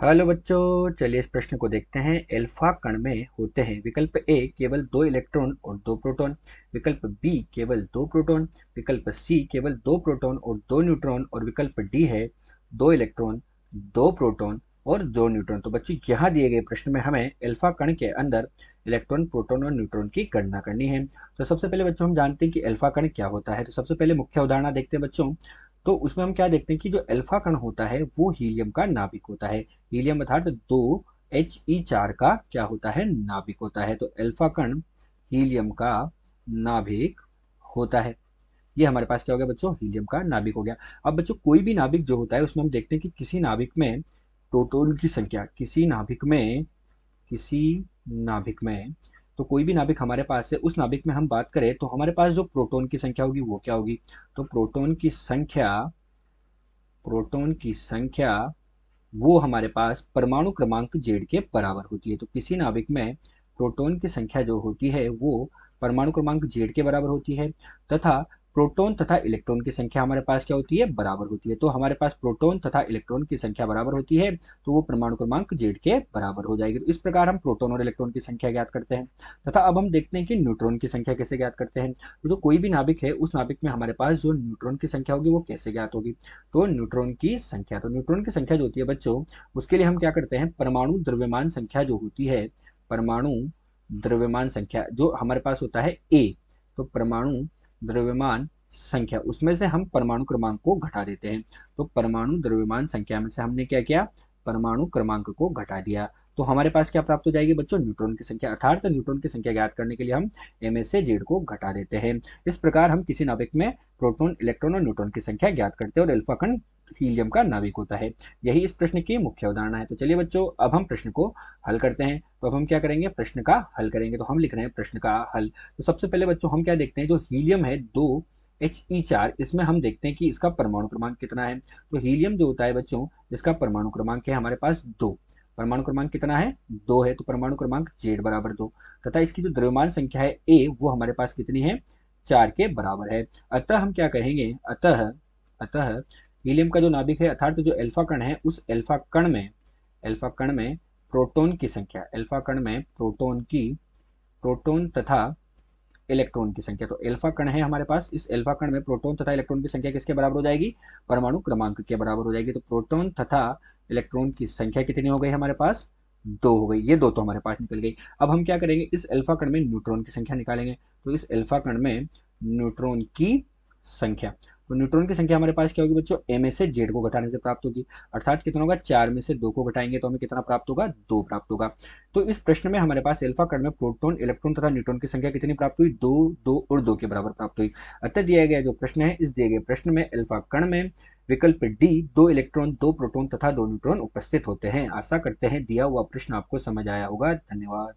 Hello बच्चों, चलिए इस प्रश्न को देखते हैं। अल्फा कण में होते हैं विकल्प ए केवल 2 इलेक्ट्रॉन और 2 प्रोटॉन, विकल्प बी केवल 2 प्रोटॉन, विकल्प सी केवल 2 प्रोटॉन और 2 न्यूट्रॉन और विकल्प डी है 2 इलेक्ट्रॉन, 2 प्रोटॉन और 2 न्यूट्रॉन। तो बच्चों यहाँ दिए गए प्रश्न में हमें अल्फा कण के अंदर इलेक्ट्रॉन, प्रोटॉन और न्यूट्रॉन की गणना करनी है। तो सबसे पहले बच्चों हम जानते हैं कि अल्फा कण क्या होता है। तो सबसे पहले मुख्य उदाहरण देखते हैं बच्चों। तो उसमें हम क्या देखते हैं कि जो अल्फा कण होता है वो हीलियम का नाभिक होता है। हीलियम अर्थात 2He4 का क्या होता है, नाभिक होता है। तो अल्फा कण हीलियम का नाभिक होता है। ये हमारे पास क्या हो गया बच्चों, हीलियम का नाभिक हो गया। अब बच्चों कोई भी नाभिक जो होता है उसमें हम देखते हैं कि किसी नाभिक में प्रोटॉन की संख्या, किसी नाभिक में तो कोई भी नाभिक हमारे पास है, उस नाभिक में हम बात करें तो हमारे पास जो प्रोटॉन की संख्या होगी वो क्या होगी। तो प्रोटॉन की संख्या वो हमारे पास परमाणु क्रमांक जेड के बराबर होती है। तो किसी नाभिक में प्रोटॉन की संख्या जो होती है वो परमाणु क्रमांक जेड के बराबर होती है, तथा प्रोटॉन तथा इलेक्ट्रॉन की संख्या हमारे पास क्या होती है, बराबर होती है। तो हमारे पास प्रोटॉन तथा इलेक्ट्रॉन की संख्या बराबर होती है तो वो परमाणु क्रमांक जेड के बराबर हो जाएगी। तो इस प्रकार हम प्रोटॉन और इलेक्ट्रॉन की संख्या ज्ञात करते हैं। तथा अब हम देखते हैं कि न्यूट्रॉन की संख्या कैसे ज्ञात करते हैं। तो जो कोई भी नाभिक है उस नाभिक में हमारे पास जो न्यूट्रॉन की संख्या होगी वो कैसे ज्ञात होगी। तो न्यूट्रॉन की संख्या जो होती है बच्चों, उसके लिए हम क्या करते हैं, परमाणु द्रव्यमान संख्या जो होती है, परमाणु द्रव्यमान संख्या जो हमारे पास होता है ए, तो परमाणु द्रव्यमान संख्या उसमें से हम परमाणु क्रमांक को घटा देते हैं। तो परमाणु द्रव्यमान संख्या में से हमने क्या किया, परमाणु क्रमांक को घटा दिया। तो हमारे पास क्या प्राप्त हो जाएगी बच्चों, न्यूट्रॉन की संख्या। अर्थात न्यूट्रॉन की संख्या ज्ञात करने के लिए हम एम से जेड को घटा देते हैं। इस प्रकार हम किसी नाभिक में प्रोटॉन, इलेक्ट्रॉन और न्यूट्रॉन की संख्या ज्ञात करते हैं और अल्फा कण हीलियम का नाभिक होता है। यही इस प्रश्न की मुख्य अवधारणा है। तो चलिए बच्चों अब हम प्रश्न को हल करते हैं। तो अब हम क्या करेंगे, प्रश्न का हल करेंगे। तो हम लिख रहे हैं प्रश्न का हल। तो सबसे पहले बच्चों हम क्या देखते हैं, जो हीलियम है 2He4, इसमें हम देखते हैं कि इसका परमाणु क्रमांक कितना है। तो हीलियम जो होता है बच्चों, इसका परमाणु क्रमांक है हमारे पास 2। परमाणु क्रमांक कितना है, 2 है। तो परमाणु क्रमांक जेड बराबर 2, तथा इसकी जो द्रव्यमान संख्या है ए वो हमारे पास कितनी है, 4 के बराबर है। अतः हम क्या कहेंगे, अतः अतः हीलियम का जो नाभिक है अर्थात जो अल्फा कण है, उस अल्फा कण में प्रोटॉन की संख्या, अल्फा कण में प्रोटॉन तथा इलेक्ट्रॉन की संख्या। तो अल्फा कण है हमारे पास, इस अल्फा कण में प्रोटॉन तथा इलेक्ट्रॉन की संख्या किसके बराबर हो जाएगी, परमाणु क्रमांक के बराबर हो जाएगी। तो प्रोटॉन तथा इलेक्ट्रॉन की संख्या कितनी हो गई हमारे पास, 2 हो गई। ये 2 तो हमारे पास निकल गई। अब हम क्या करेंगे, इस अल्फा कण में न्यूट्रॉन की संख्या निकालेंगे। तो इस अल्फा कण में न्यूट्रॉन की संख्या, तो न्यूट्रॉन की संख्या हमारे पास क्या होगी बच्चों, एम से जेड को घटाने से प्राप्त होगी। अर्थात कितना होगा, 4 में से 2 को घटाएंगे तो हमें कितना प्राप्त होगा, 2 प्राप्त होगा। तो इस प्रश्न में हमारे पास अल्फा कण में प्रोटॉन, इलेक्ट्रॉन तथा न्यूट्रॉन की संख्या कितनी प्राप्त हुई, 2, 2 और 2 के बराबर प्राप्त हुई। अतः दिया गया जो प्रश्न है, इस दिए गए प्रश्न में अल्फा कण में विकल्प डी 2 इलेक्ट्रॉन, 2 प्रोटॉन तथा 2 न्यूट्रॉन उपस्थित होते हैं। आशा करते हैं दिया हुआ प्रश्न आपको समझ आया होगा। धन्यवाद।